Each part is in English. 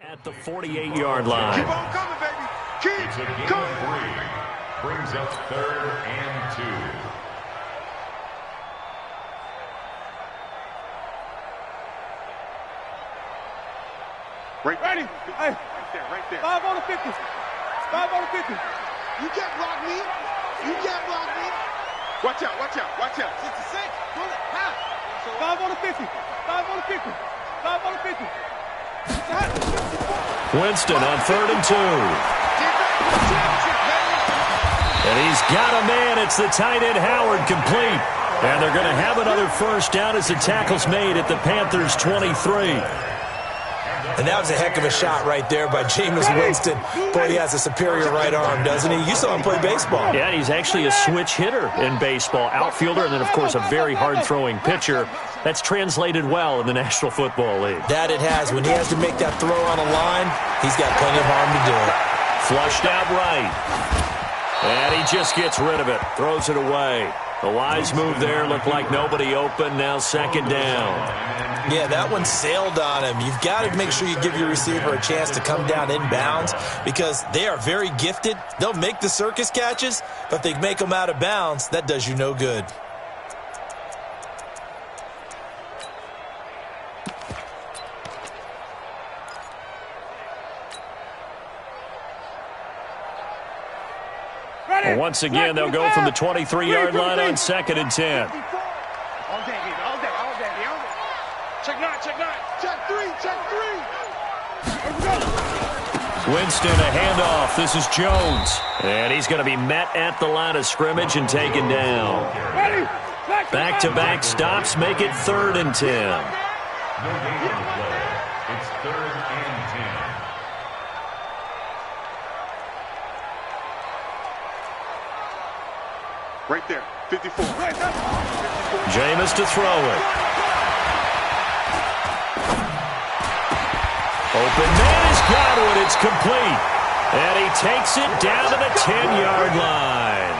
At the 48-yard line. Keep on coming, baby. Keep coming. Brings up 3rd and 2. Ready? Hey. Right there. 5 on the 50. 5 on the 50. You can't block me. You can't block me. Watch out. 66. Pull it. Half. 5 on the 50. 5 on the 50. 5 on the 50. Winston on 3rd and 2. And he's got a man. It's the tight end Howard, complete. And they're going to have another first down as the tackle's made at the Panthers' 23. And that was a heck of a shot right there by Jameis Winston. Boy, he has a superior right arm, doesn't he? You saw him play baseball. Yeah, he's actually a switch hitter in baseball. Outfielder, and then, of course, a very hard-throwing pitcher. That's translated well in the National Football League. That it has. When he has to make that throw on a line, he's got plenty of arm to do it. Flushed out right. And he just gets rid of it. Throws it away. A wise move there. Looked like nobody open. Now 2nd down. Yeah, that one sailed on him. You've got to make sure you give your receiver a chance to come down inbounds because they are very gifted. They'll make the circus catches, but if they make them out of bounds, that does you no good. Well, once again, they'll go from the 23-yard line on 2nd and 10. All day. Check 9. Check 3. Winston, a handoff. This is Jones. And he's going to be met at the line of scrimmage and taken down. Back-to-back stops make it 3rd and 10. It's 3rd and 10. Right there. 54. Jameis to throw it. Open man is Godwin. It's complete. And he takes it down to the 10-yard line.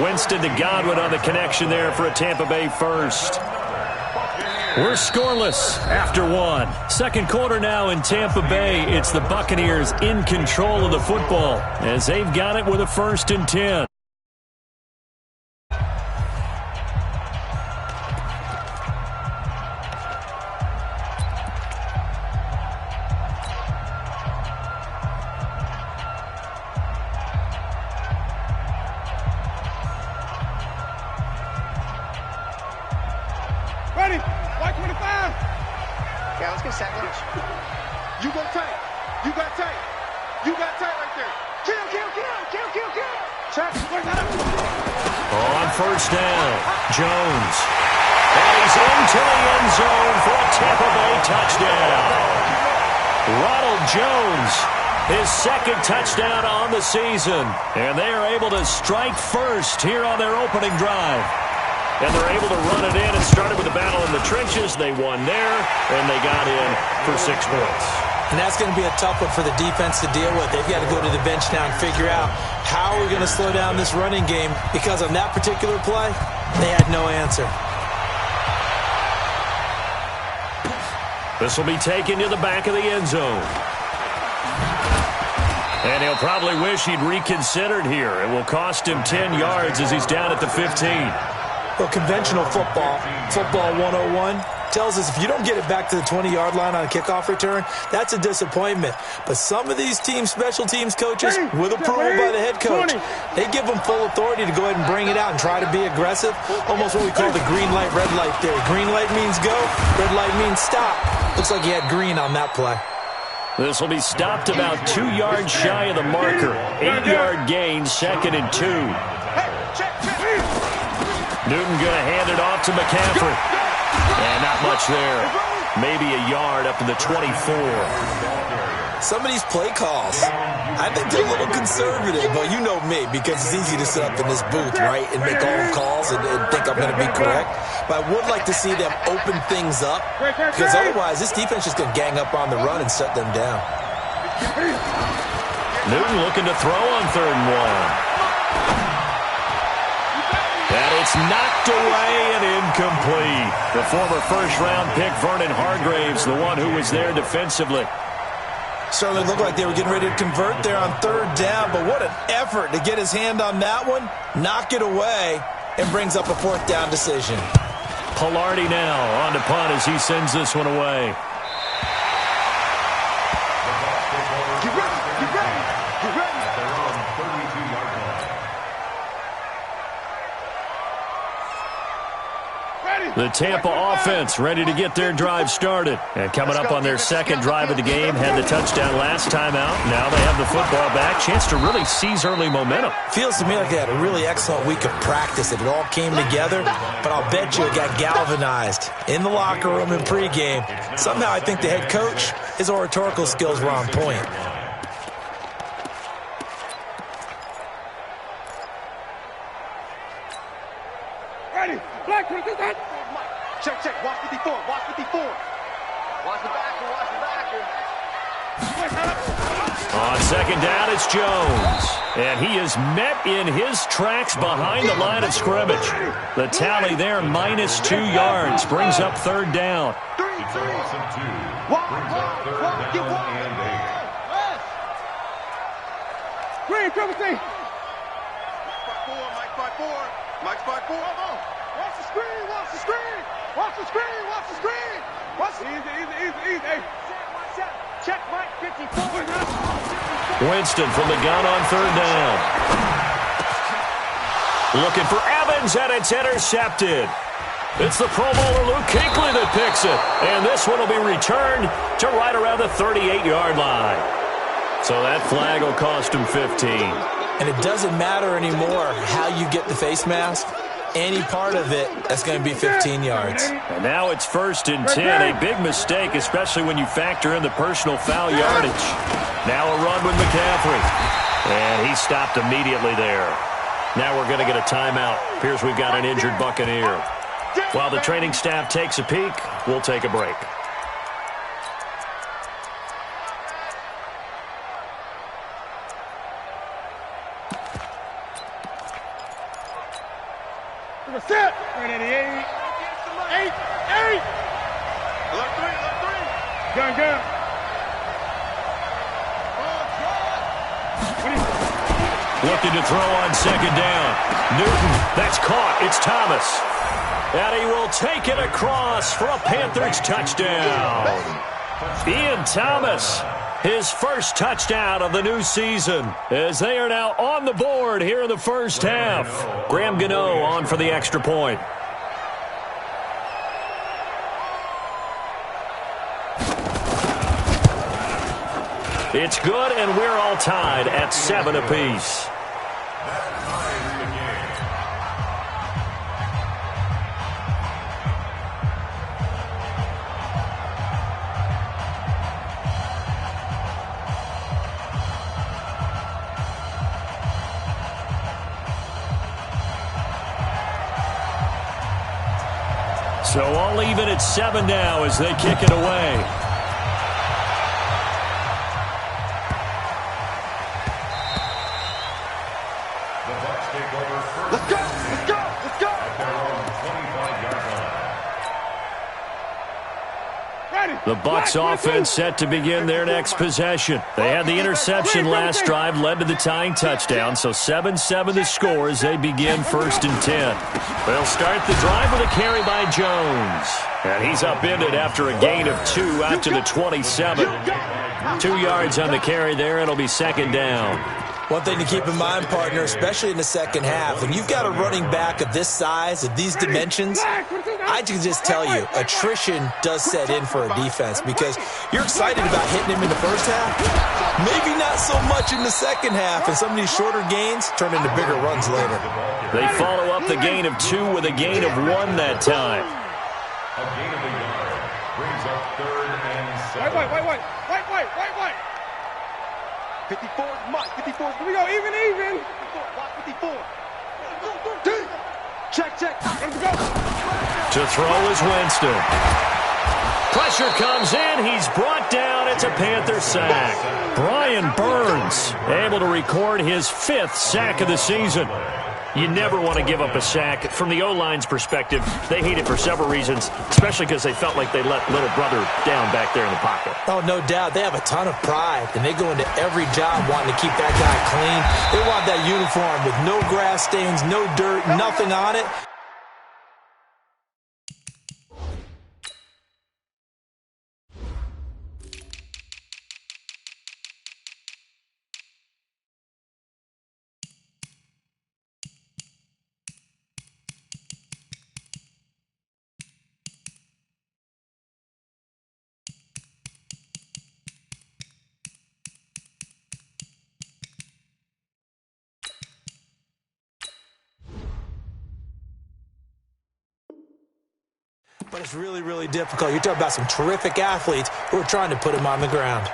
Winston to Godwin on the connection there for a Tampa Bay first. We're scoreless after 1. 2nd quarter now in Tampa Bay. It's the Buccaneers in control of the football as they've got it with a 1st and 10. Ready? White 25. Yeah, let's get sack lunch. You go tight. You got tight. You got tight right there. Kill. Check. On 1st down, Jones. And he's into the end zone for a Tampa Bay touchdown. Ronald Jones, his 2nd touchdown on the season. And they are able to strike first here on their opening drive. And they're able to run it in. It started with a battle in the trenches. They won there, and they got in for 6 points. And that's going to be a tough one for the defense to deal with. They've got to go to the bench now and figure out how we're going to slow down this running game because on that particular play, they had no answer. This will be taken to the back of the end zone. And he'll probably wish he'd reconsidered here. It will cost him 10 yards as he's down at the 15. Well, conventional football 101, tells us if you don't get it back to the 20-yard line on a kickoff return, that's a disappointment. But some of these special teams coaches, with approval by the head coach, they give them full authority to go ahead and bring it out and try to be aggressive, almost what we call the green light, red light theory. Green light means go, red light means stop. Looks like he had green on that play. This will be stopped about 2 yards shy of the marker. 8-yard gain, 2nd and 2. Newton going to hand it off to McCaffrey. And not much there. Maybe a yard up to the 24. Some of these play calls, I think they're a little conservative, but you know me, because it's easy to sit up in this booth, right, and make all calls and think I'm going to be correct. But I would like to see them open things up, because otherwise this defense is going to gang up on the run and shut them down. Newton looking to throw on 3rd and 1. And it's knocked away and incomplete. The former first-round pick, Vernon Hargreaves, the one who was there defensively. Certainly looked like they were getting ready to convert there on third down, but what an effort to get his hand on that one, knock it away, and brings up a fourth down decision. Pilardi now on to punt as he sends this one away. Get ready, get ready, get ready. At their own 32-yard line. The Tampa offense ready to get their drive started. And coming up on their second drive of the game, had the touchdown last time out. Now they have the football back. Chance to really seize early momentum. Feels to me like they had a really excellent week of practice. It all came together, but I'll bet you it got galvanized in the locker room in pregame. Somehow I think the head coach, his oratorical skills were on point. Ready, black, check, check, watch 54, watch 54. Watch the backer, watch the backer. On second down, it's Jones. And he is met in his tracks behind the line of scrimmage. The tally there, -2 yards, brings up third down. It's a loss of 2. Brings up third down and 8. Green, triple C. Mike 5-4, Mike 5-4. Watch the screen, watch the screen. Watch the screen, watch the screen. Watch the easy. Hey. Check Mike 54. Winston from the gun on third down. Looking for Evans, and it's intercepted. It's the Pro Bowler Luke Kuechly that picks it. And this one will be returned to right around the 38-yard line. So that flag will cost him 15. And it doesn't matter anymore how you get the face mask. Any part of it, that's going to be 15 yards. And now it's 1st and 10. A big mistake, especially when you factor in the personal foul yardage. Now a run with McCaffrey. And he stopped immediately there. Now we're going to get a timeout. Appears we've got an injured Buccaneer. While the training staff takes a peek, we'll take a break. Set. Right at the 8. 8. Left 3. Gun. Looking to throw on second down. Newton, that's caught. It's Thomas. And he will take it across for a Panthers touchdown. Ian Thomas, his first touchdown of the new season, as they are now on the board here in the first half. Graham Gano on for the extra point. It's good, and we're all tied at 7 apiece. So all even at 7 now as they kick it away. Let's go. At their own 25-yard line. The Bucs offense set to begin their next possession. They had the interception last drive, led to the tying touchdown, so 7-7 the score as they begin 1st and 10. They'll start the drive with a carry by Jones. And he's upended after a gain of 2 out to the 27. 2 yards on the carry there. It'll be second down. One thing to keep in mind, partner, especially in the second half, when you've got a running back of this size, of these dimensions, I can just tell you, attrition does set in for a defense because you're excited about hitting him in the first half, maybe not so much in the second half, and some of these shorter gains turn into bigger runs later. They follow up the gain of 2 with a gain of 1 that time. A gain of a yard brings up 3rd and 7. White. 54, Mike, 54. Here we go, even. Watch 54. Check. Let's go. To throw is Winston. Pressure comes in. He's brought down. It's a Panther sack. Brian Burns able to record his 5th sack of the season. You never want to give up a sack. From the O-line's perspective, they hate it for several reasons, especially because they felt like they let little brother down back there in the pocket. Oh, no doubt. They have a ton of pride, and they go into every job wanting to keep that guy clean. They want that uniform with no grass stains, no dirt, nothing on it. But it's really, really difficult. You're talking about some terrific athletes who are trying to put him on the ground.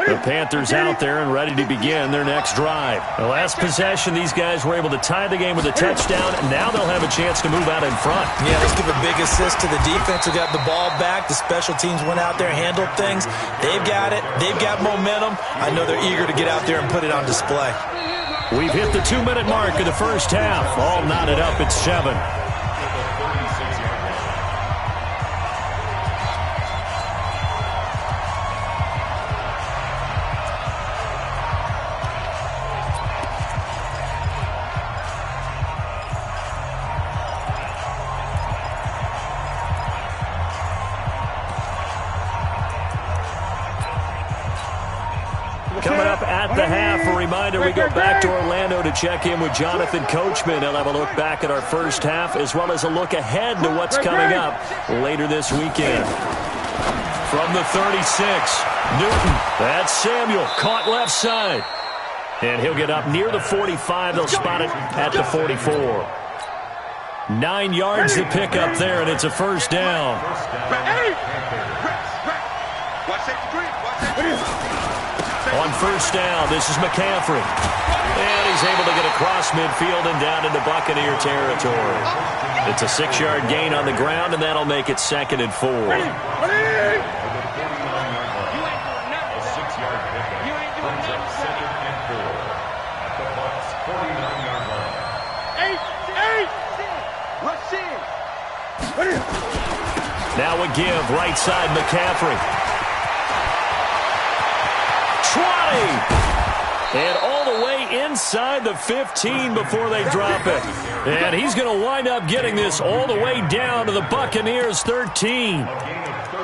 The Panthers out there and ready to begin their next drive. The last possession, these guys were able to tie the game with a touchdown, and now they'll have a chance to move out in front. Yeah, let's give a big assist to the defense who got the ball back. The special teams went out there, handled things. They've got it. They've got momentum. I know they're eager to get out there and put it on display. We've hit the 2-minute mark of the first half. All knotted up at 7. Coming up at the half, a reminder, we go back to Orlando to check in with Jonathan Coachman. He'll have a look back at our first half as well as a look ahead to what's coming up later this weekend. From the 36, Newton. That's Samuel, caught left side. And he'll get up near the 45. They'll spot it at the 44. 9 yards to pick up there, and it's a first down. On first down, this is McCaffrey. And he's able to get across midfield and down into Buccaneer territory. It's a 6-yard gain on the ground, and that'll make it 2nd and 4. Now a give, right side McCaffrey. 20! And all the way inside the 15 before they drop it. And he's going to wind up getting this all the way down to the Buccaneers' 13.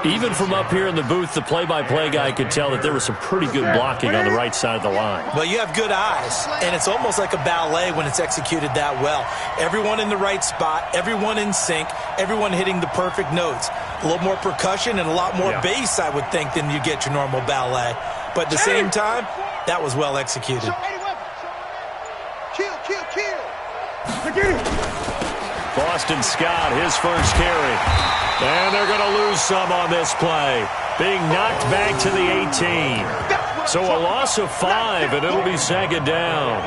Even from up here in the booth, the play-by-play guy could tell that there was some pretty good blocking on the right side of the line. Well, you have good eyes, and it's almost like a ballet when it's executed that well. Everyone in the right spot, everyone in sync, everyone hitting the perfect notes. A little more percussion and a lot more bass, I would think, than you get your normal ballet. But at the same time, that was well executed. Boston Scott, his first carry. And they're going to lose some on this play. Being knocked back to the 18. So a loss of 5, and it'll be 2nd down.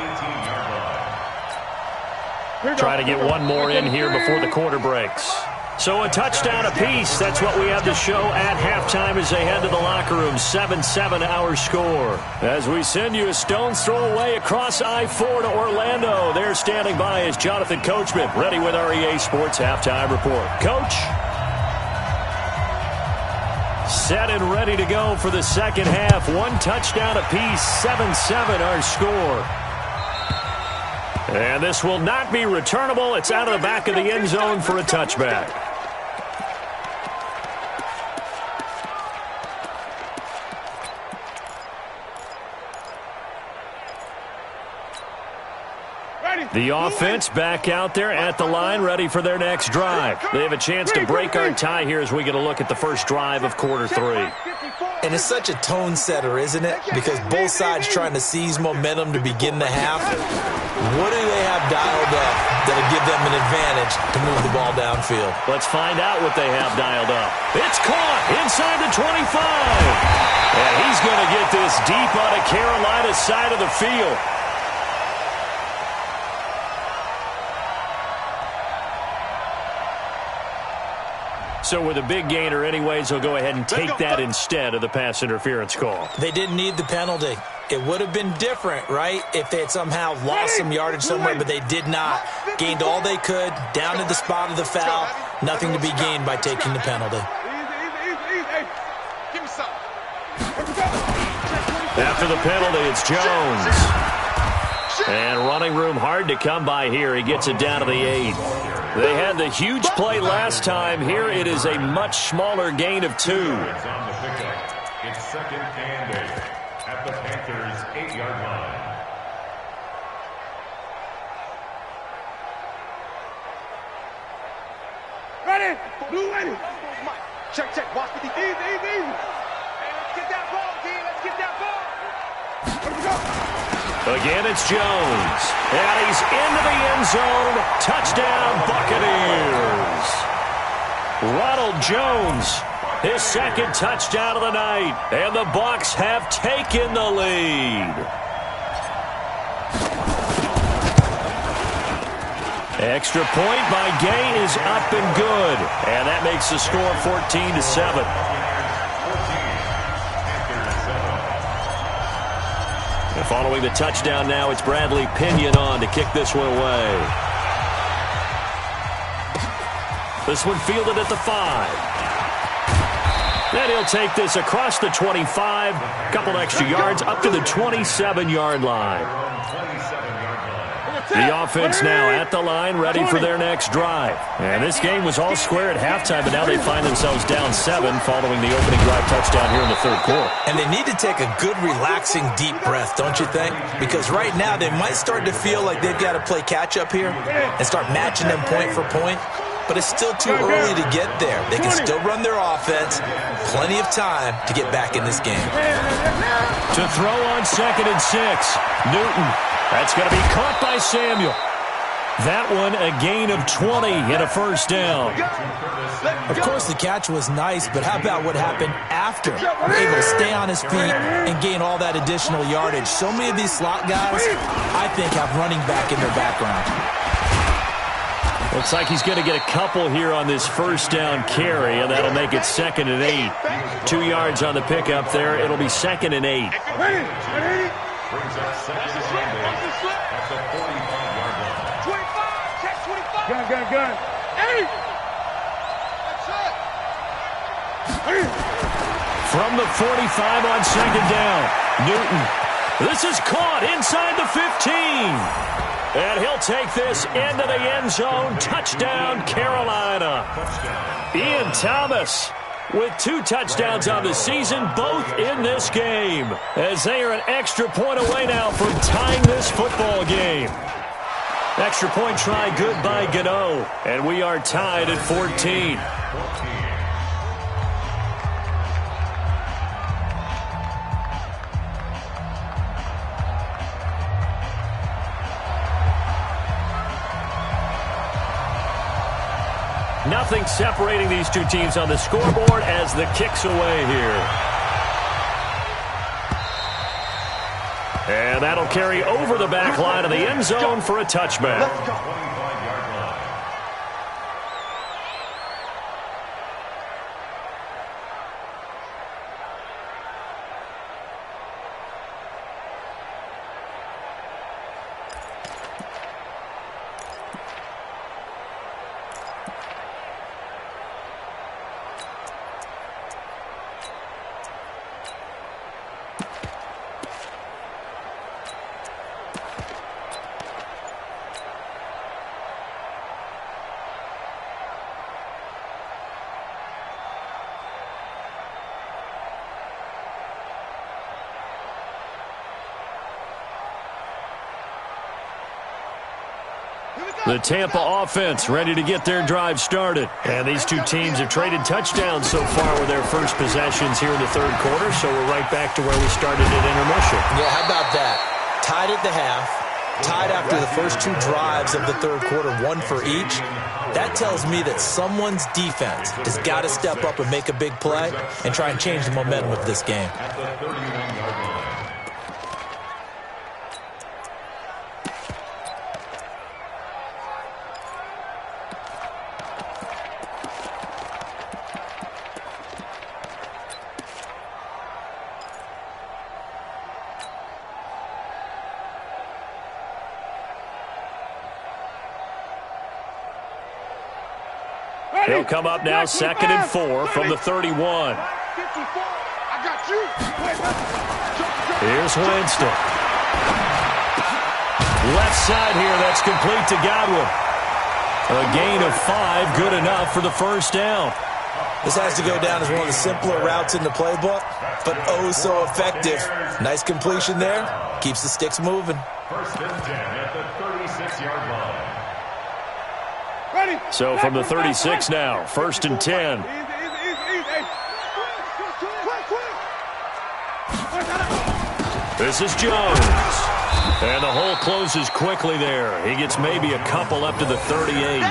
Try to get one more in here before the quarter breaks. So a touchdown apiece. That's what we have to show at halftime as they head to the locker room. 7-7 our score. As we send you a stone's throw away across I-4 to Orlando. There standing by is Jonathan Coachman, ready with our EA Sports Halftime Report. Coach? Set and ready to go for the second half. One touchdown apiece. 7-7 our score. And this will not be returnable. It's out of the back of the end zone for a touchback. The offense back out there at the line, ready for their next drive. They have a chance to break our tie here as we get a look at the first drive of quarter 3. And it's such a tone setter, isn't it? Because both sides trying to seize momentum to begin the half. What do they have dialed up that'll give them an advantage to move the ball downfield? Let's find out what they have dialed up. It's caught inside the 25. And he's going to get this deep on a Carolina side of the field. So with a big gainer anyways, they'll go ahead and take that instead of the pass interference call. They didn't need the penalty. It would have been different, right, if they had somehow lost some yardage somewhere, but they did not. Gained all they could, down to the spot of the foul. Nothing to be gained by taking the penalty. After the penalty, it's Jones. And running room hard to come by here. He gets it down to the 8. They had the huge play last time. Here it is a much smaller gain of 2. It's on the pickup. It's 2nd and 8 at the Panthers' 8-yard line. Ready? Blue ready. Check, check. Watch the defense. Easy. Hey, let's get that ball, D. Let's get that ball. Let's go. Again, it's Jones. And he's into the end zone. Touchdown, Buccaneers. Ronald Jones, his 2nd touchdown of the night. And the Bucs have taken the lead. Extra point by Gay is up and good. And that makes the score 14-7. And following the touchdown now, it's Bradley Pinion on to kick this one away. This one fielded at the 5. Then he'll take this across the 25, couple extra yards up to the 27-yard line. The offense now at the line, ready for their next drive. And this game was all square at halftime, but now they find themselves down 7 following the opening drive touchdown here in the 3rd quarter. And they need to take a good, relaxing, deep breath, don't you think? Because right now they might start to feel like they've got to play catch-up here and start matching them point for point. But it's still too early to get there. They can still run their offense. Plenty of time to get back in this game. To throw on 2nd and 6. Newton. That's going to be caught by Samuel. That one a gain of 20 and a first down. Of course, the catch was nice, but how about what happened after? We're able to stay on his feet and gain all that additional yardage. So many of these slot guys, I think, have running back in their background. Looks like he's going to get a couple here on this first down carry, and that'll make it 2nd and 8. 2 yards on the pickup there. It'll be 2nd and 8. Brings up 2nd and 8 at the 45-yard line. 25. Check 25. Gun. 8. From the 45 on 2nd down. Newton. This is caught inside the 15. And he'll take this into the end zone. Touchdown, Carolina. Ian Thomas with 2 touchdowns on the season, both in this game, as they are an extra point away now from tying this football game. Extra point try good by Gano, and we are tied at 14. Nothing separating these two teams on the scoreboard as the kick's away here. And that'll carry over the back line of the end zone for a touchback. The Tampa offense ready to get their drive started. And these two teams have traded touchdowns so far with their first possessions here in the 3rd quarter, so we're right back to where we started at intermission. Yeah, how about that? Tied at the half, tied after the first 2 drives of the 3rd quarter, 1 for each. That tells me that someone's defense has got to step up and make a big play and try and change the momentum of this game. He'll come up now 2nd and 4 from the 31. I got you. Here's Winston. Left side here, that's complete to Godwin. A gain of 5, good enough for the first down. This has to go down as one of the simpler routes in the playbook, but oh so effective. Nice completion there. Keeps the sticks moving. 1st and 10 at the 36-yard line. Ready. So from the 36 now, 1st and 10. Easy. This is Jones. And the hole closes quickly there. He gets maybe a couple up to the 38.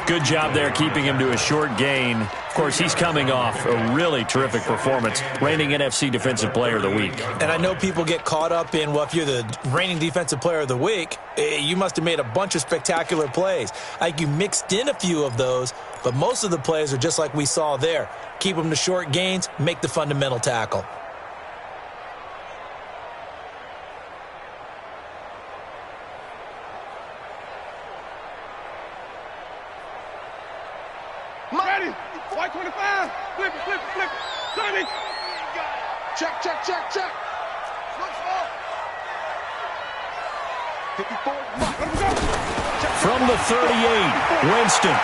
Good job there keeping him to a short gain. Of course, he's coming off a really terrific performance, reigning NFC Defensive Player of the Week. And I know people get caught up in, well, if you're the reigning Defensive Player of the Week, you must have made a bunch of spectacular plays. Like you mixed in a few of those, but most of the plays are just like we saw there. Keep them to short gains, make the fundamental tackle. Ready. White 25. Flip it. 30. Check. Looks off. 54. Let him go. From the 38, Winston.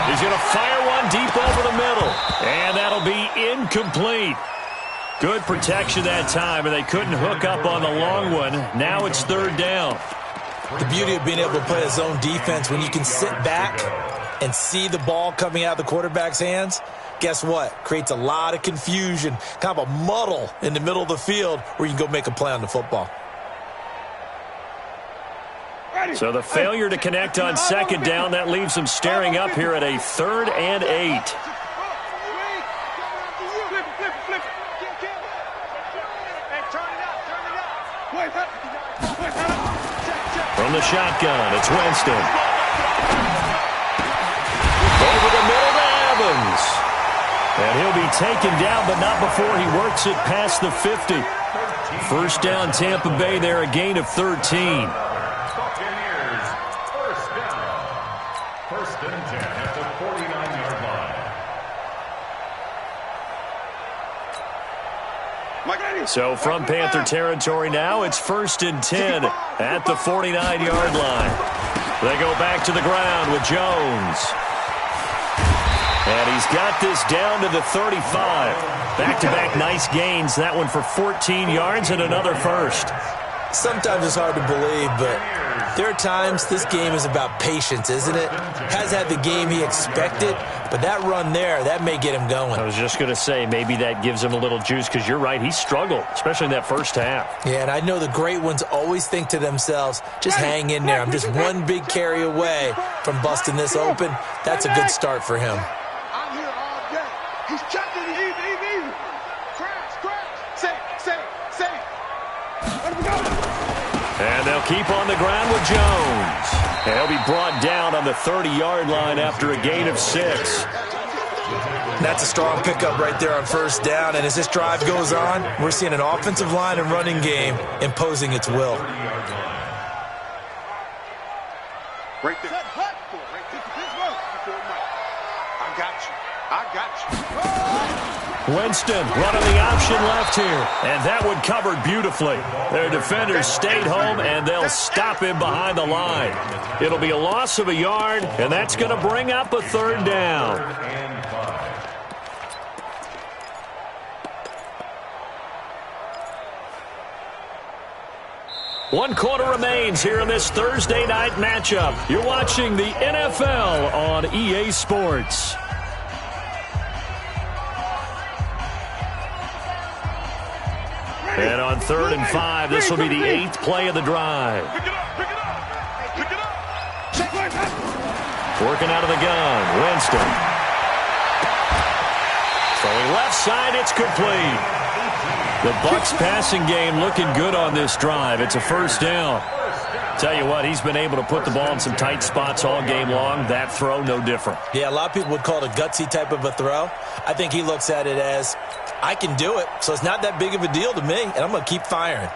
He's going to fire one deep over the middle. And that'll be incomplete. Good protection that time, and they couldn't hook up on the long one. Now it's 3rd down. The beauty of being able to play a zone defense when you can sit back and see the ball coming out of the quarterback's hands, guess what? Creates a lot of confusion, kind of a muddle in the middle of the field where you can go make a play on the football. So the failure to connect on 2nd down, that leaves them staring up here at a 3rd and 8. From the shotgun, it's Winston. Over the middle to Evans. And he'll be taken down, but not before he works it past the 50. 1st down, Tampa Bay there, a gain of 13. Buccaneers, 1st down. 1st and 10 at the 49-yard line. So from Panther territory now, it's 1st and 10 at the 49-yard line. They go back to the ground with Jones. And he's got this down to the 35. Back-to-back nice gains. That one for 14 yards and another first. Sometimes it's hard to believe, but there are times this game is about patience, isn't it? Has had the game he expected, but that run there, that may get him going. I was just going to say, maybe that gives him a little juice, because you're right, he struggled, especially in that first half. Yeah, and I know the great ones always think to themselves, just hang in there. I'm just one big carry away from busting this open. That's a good start for him. I'm here all day. He's checking it. Easy. Crash. Safe. Let him go. And they'll keep on the ground with Jones. And he'll be brought down on the 30-yard line after a gain of 6. That's a strong pickup right there on 1st down. And as this drive goes on, we're seeing an offensive line and running game imposing its will. Right there. I got you. Winston running the option left here. And that one covered beautifully. Their defenders stayed home, and they'll stop him behind the line. It'll be a loss of a yard, and that's going to bring up a 3rd down. One quarter remains here in this Thursday night matchup. You're watching the NFL on EA Sports. And on 3rd and 5, this will be the 8th play of the drive. Pick it up. Working out of the gun, Winston. Throwing left side, it's complete. The Bucs passing game looking good on this drive. It's a 1st down. Tell you what, he's been able to put the ball in some tight spots all game long. That throw, no different. Yeah, a lot of people would call it a gutsy type of a throw. I think he looks at it as, I can do it, so it's not that big of a deal to me, and I'm going to keep firing.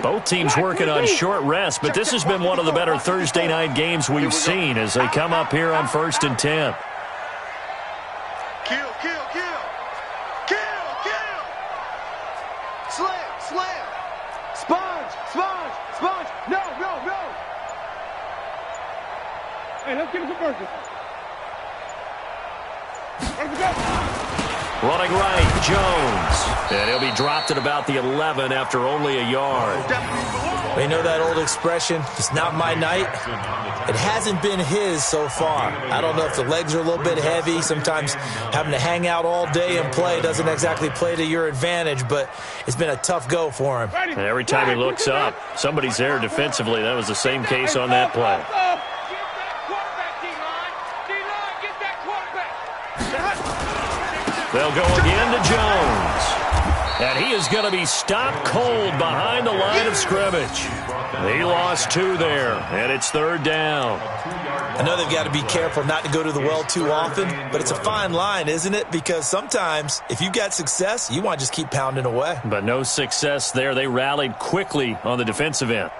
Both teams working on short rest, but this has been one of the better Thursday night games we've seen as they come up here on 1st and 10. Kill. Slam. Sponge. No. Hey, let's get it converted. Let's go. Running right, Jones. And he'll be dropped at about the 11 after only a yard. They know that old expression, it's not my night. It hasn't been his so far. I don't know if the legs are a little bit heavy. Sometimes having to hang out all day and play doesn't exactly play to your advantage, but it's been a tough go for him. And every time he looks up, somebody's there defensively. That was the same case on that play. They'll go again to Jones. And he is going to be stopped cold behind the line of scrimmage. He lost 2 there, and it's 3rd down. I know they've got to be careful not to go to the well too often, but it's a fine line, isn't it? Because sometimes if you got success, you want to just keep pounding away. But no success there. They rallied quickly on the defensive end.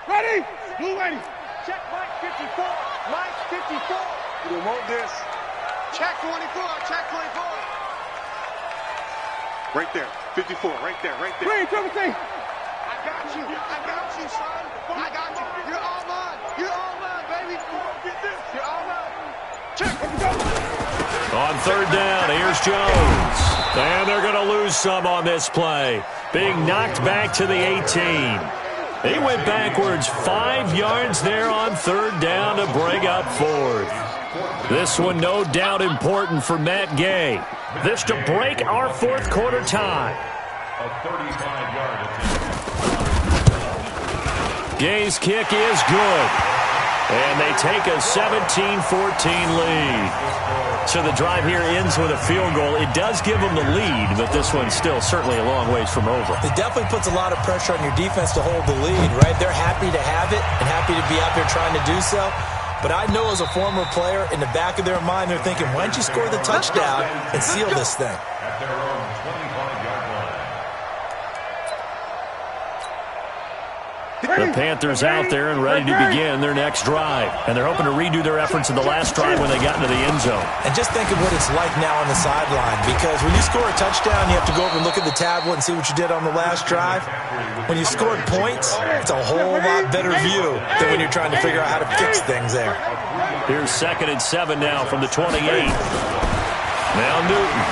Ready? Blue ready. Check Mike 54. Mike 54. You don't want this. Check 24. Right there. 54. Right there. Green, triple T. I got you, son. I got you. You're all mine, baby. You're all mine. Check. On 3rd down, here's Jones. And they're going to lose some on this play. Being knocked back to the 18. He went backwards 5 yards there on 3rd down to bring up 4th. This one no doubt important for Matt Gay. This to break our 4th quarter tie. A 35-yard attempt. Gay's kick is good. And they take a 17-14 lead. So the drive here ends with a field goal. It does give them the lead, but this one's still certainly a long ways from over. It definitely puts a lot of pressure on your defense to hold the lead, right? They're happy to have it and happy to be out there trying to do so. But I know as a former player, in the back of their mind, they're thinking, why don't you score the touchdown and seal this thing? At their own 25-yard line. The Panthers out there and ready to begin their next drive. And they're hoping to redo their efforts in the last drive when they got into the end zone. And just think of what it's like now on the sideline. Because when you score a touchdown, you have to go over and look at the tablet and see what you did on the last drive. When you scored points, it's a whole lot better view than when you're trying to figure out how to fix things there. Here's 2nd and 7 now from the 28. Now Newton.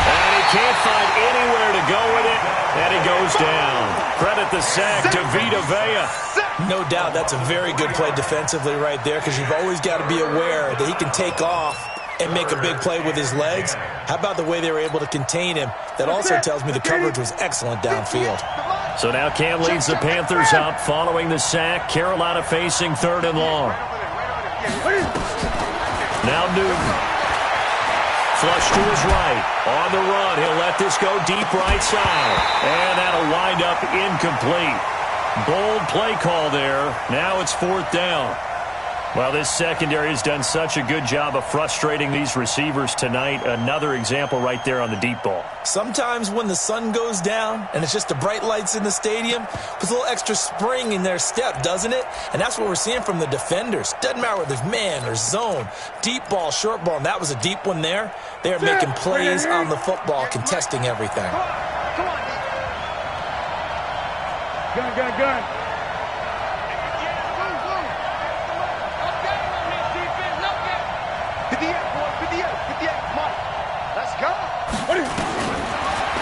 And he can't find anywhere to go with it. And he goes down. Credit the sack to Vita Vea. No doubt that's a very good play defensively right there because you've always got to be aware that he can take off and make a big play with his legs. How about the way they were able to contain him? That also tells me the coverage was excellent downfield. So now Cam leads the Panthers up following the sack. Carolina facing 3rd and long. Now Newton. Flush to his right. On the run. He'll let this go deep right side. And that'll wind up incomplete. Bold play call there. Now it's 4th down. Well, this secondary has done such a good job of frustrating these receivers tonight. Another example right there on the deep ball. Sometimes when the sun goes down and it's just the bright lights in the stadium, puts a little extra spring in their step, doesn't it? And that's what we're seeing from the defenders. Doesn't matter whether there's man or zone, deep ball, short ball, and that was a deep one there. They're making plays on the football, contesting everything. Come on. Gun.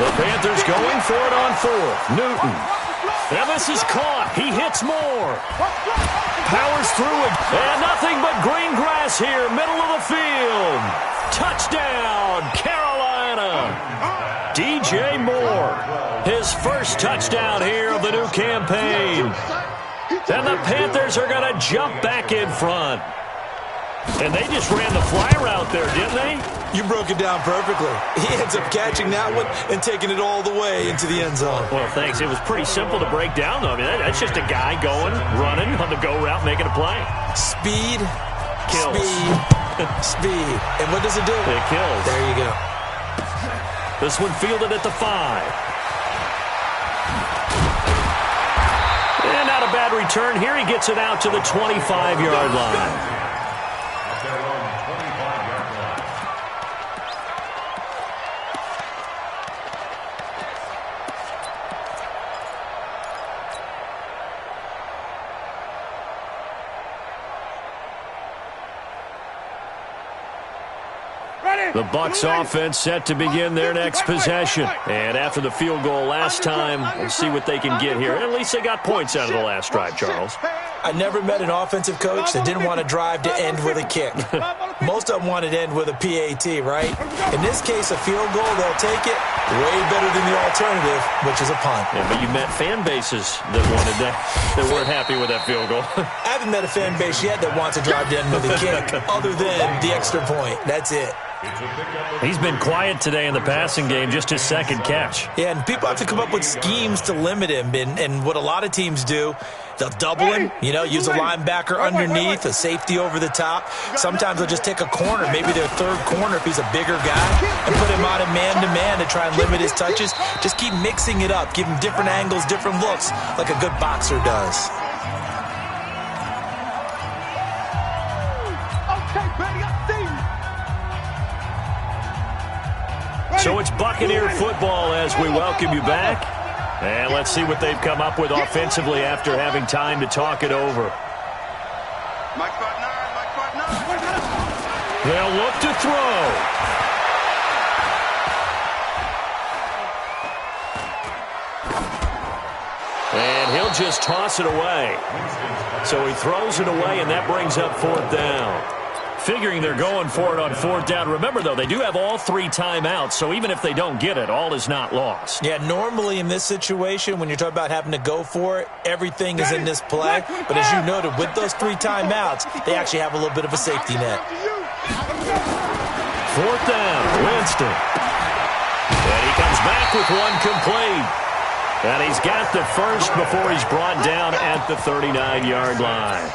The Panthers going for it on 4th. Newton. And this is caught. He hits more. Powers through it. And nothing but green grass here, middle of the field. Touchdown, Carolina. DJ Moore. His first touchdown here of the new campaign. And the Panthers are going to jump back in front. And they just ran the fly route there, didn't they? You broke it down perfectly. He ends up catching that one and taking it all the way into the end zone. Well, thanks. It was pretty simple to break down, though. I mean, that's just a guy going, running on the go route, making a play. Speed, kills. Speed. And what does it do? It kills. There you go. This one fielded at the 5. a bad return here. He gets it out to the 25-yard line. At their own 25-yard line. The Bucs offense set to begin their next possession. And after the field goal last time, we'll see what they can get here. At least they got points out of the last drive, Charles. I never met an offensive coach that didn't want to drive to end with a kick. Most of them wanted to end with a PAT, right? In this case, a field goal, they'll take it. Way better than the alternative, which is a punt. Yeah, but you met fan bases that wanted that, that weren't happy with that field goal. I haven't met a fan base yet that wants to drive to end with a kick, other than the extra point. That's it. He's been quiet today in the passing game, just his second catch. Yeah, and people have to come up with schemes to limit him. And what a lot of teams do, they'll double him, use a linebacker underneath, a safety over the top. Sometimes they'll just take a corner, maybe their third corner if he's a bigger guy, and put him out of man-to-man to try and limit his touches. Just keep mixing it up, give him different angles, different looks, like a good boxer does. So it's Buccaneer football as we welcome you back. And let's see what they've come up with offensively after having time to talk it over. They'll look to throw. And he'll just toss it away. So he throws it away, and that brings up fourth down. Figuring they're going for it on fourth down. Remember, though, they do have all three timeouts, so even if they don't get it, all is not lost. Yeah, normally in this situation, when you're talking about having to go for it, everything is in this play. But as you noted, with those three timeouts, they actually have a little bit of a safety net. Fourth down, Winston. And he comes back with one complete. And he's got the first before he's brought down at the 39-yard line.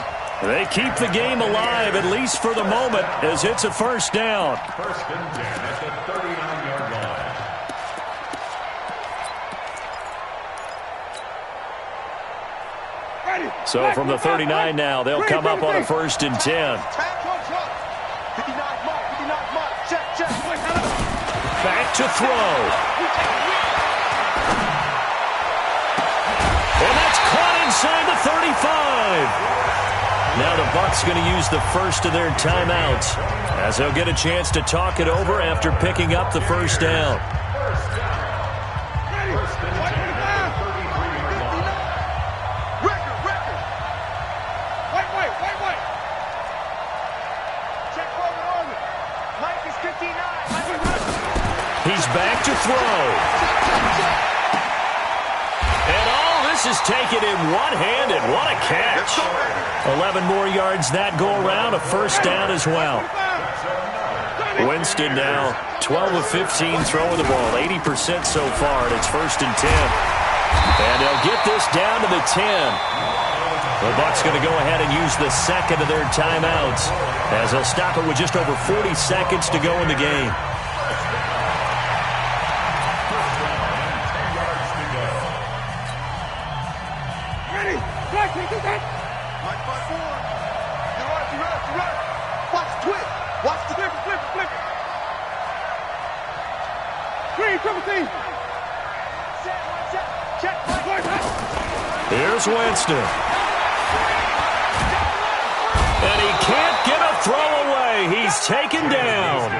They keep the game alive, at least for the moment, as it's a first down. First and 10 at the 39-yard line. So from the 39 now, they'll come up on a first and 10. Back to throw. And that's caught inside the 35. Now the Bucs going to use the first of their timeouts as they'll get a chance to talk it over after picking up the first down. He's back to throw. Is taken in one-handed. What a catch. 11 more yards that go around. A first down as well. Winston now 12 of 15 throwing the ball. 80% so far, and it's first and 10. And they'll get this down to the 10. The Bucs going to go ahead and use the second of their timeouts as they'll stop it with just over 40 seconds to go in the game. Here's Winston. And he can't get a throw away. He's taken down.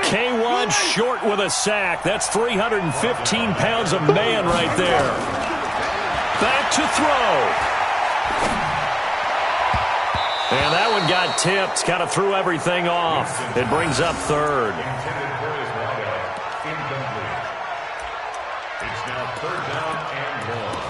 K1 short with a sack. That's 315 pounds of man right there. Back to throw. And that one got tipped. Kind of threw everything off. It brings up third. It's now third down and long.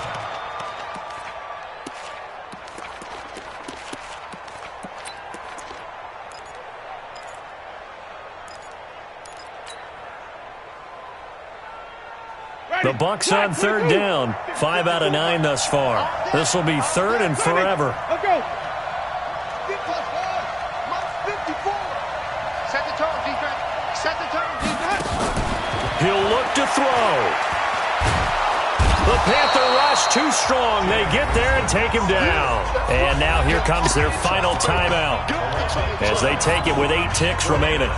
The Bucs on third down. 5 out of 9 thus far. This will be third and forever. He'll look to throw. The Panther rush too strong. They get there and take him down. And now here comes their final timeout as they take it with 8 ticks remaining.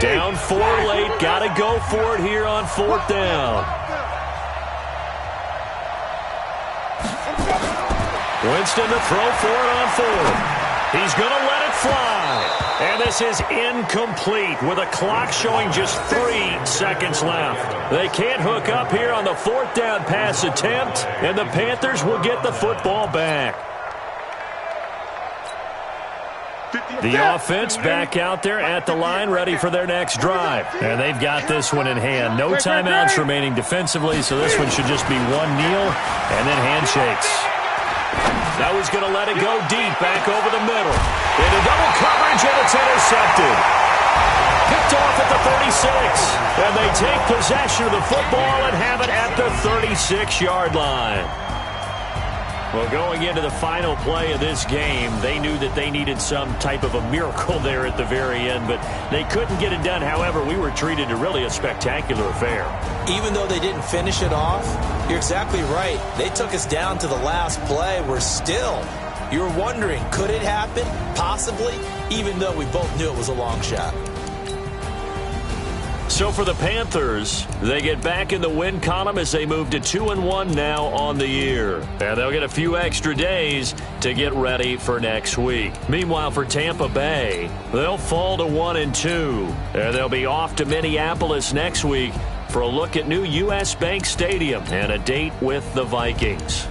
Down 4 late. Got to go for it here on 4th down. Winston to throw for it on 4th. He's going to let it fly. And this is incomplete with a clock showing just 3 seconds left. They can't hook up here on the 4th down pass attempt, and the Panthers will get the football back. The offense back out there at the line, ready for their next drive. And they've got this one in hand. No timeouts remaining defensively, so this one should just be one kneel and then handshakes. Now he's going to let it go deep, back over the middle. Into double coverage, and it's intercepted. Picked off at the 36. And they take possession of the football and have it at the 36-yard line. Well, going into the final play of this game, they knew that they needed some type of a miracle there at the very end, but they couldn't get it done. However, we were treated to really a spectacular affair. Even though they didn't finish it off, you're exactly right. They took us down to the last play. We're still, you were wondering, could it happen? Possibly, even though we both knew it was a long shot. So for the Panthers, they get back in the win column as they move to 2-1 now on the year. And they'll get a few extra days to get ready for next week. Meanwhile, for Tampa Bay, they'll fall to 1-2. And they'll be off to Minneapolis next week for a look at new U.S. Bank Stadium and a date with the Vikings.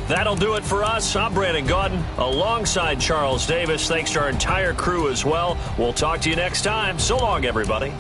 That'll do it for us. I'm Brandon Gaudin alongside Charles Davis. Thanks to our entire crew as well. We'll talk to you next time. So long, everybody.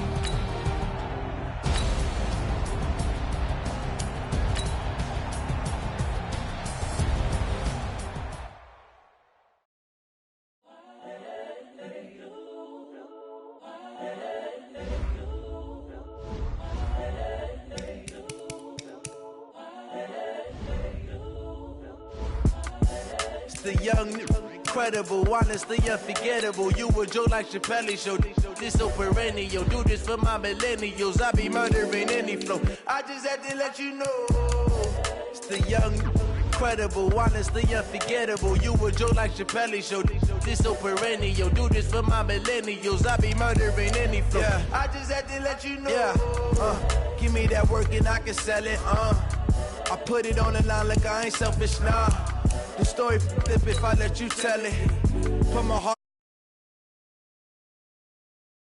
The young, incredible, honestly unforgettable. You a joke like Chappelle Show. This so perennial. Do this for my millennials. I be murdering any flow. I just had to let you know. It's the young, incredible, honestly unforgettable. You a joke like Chappelle Show. This so perennial. Do this for my millennials. I be murdering any flow. Yeah. I just had to let you know. Yeah. Give me that work and I can sell it. I put it on the line like I ain't selfish, nah. The story flip if I let you tell it. Put my heart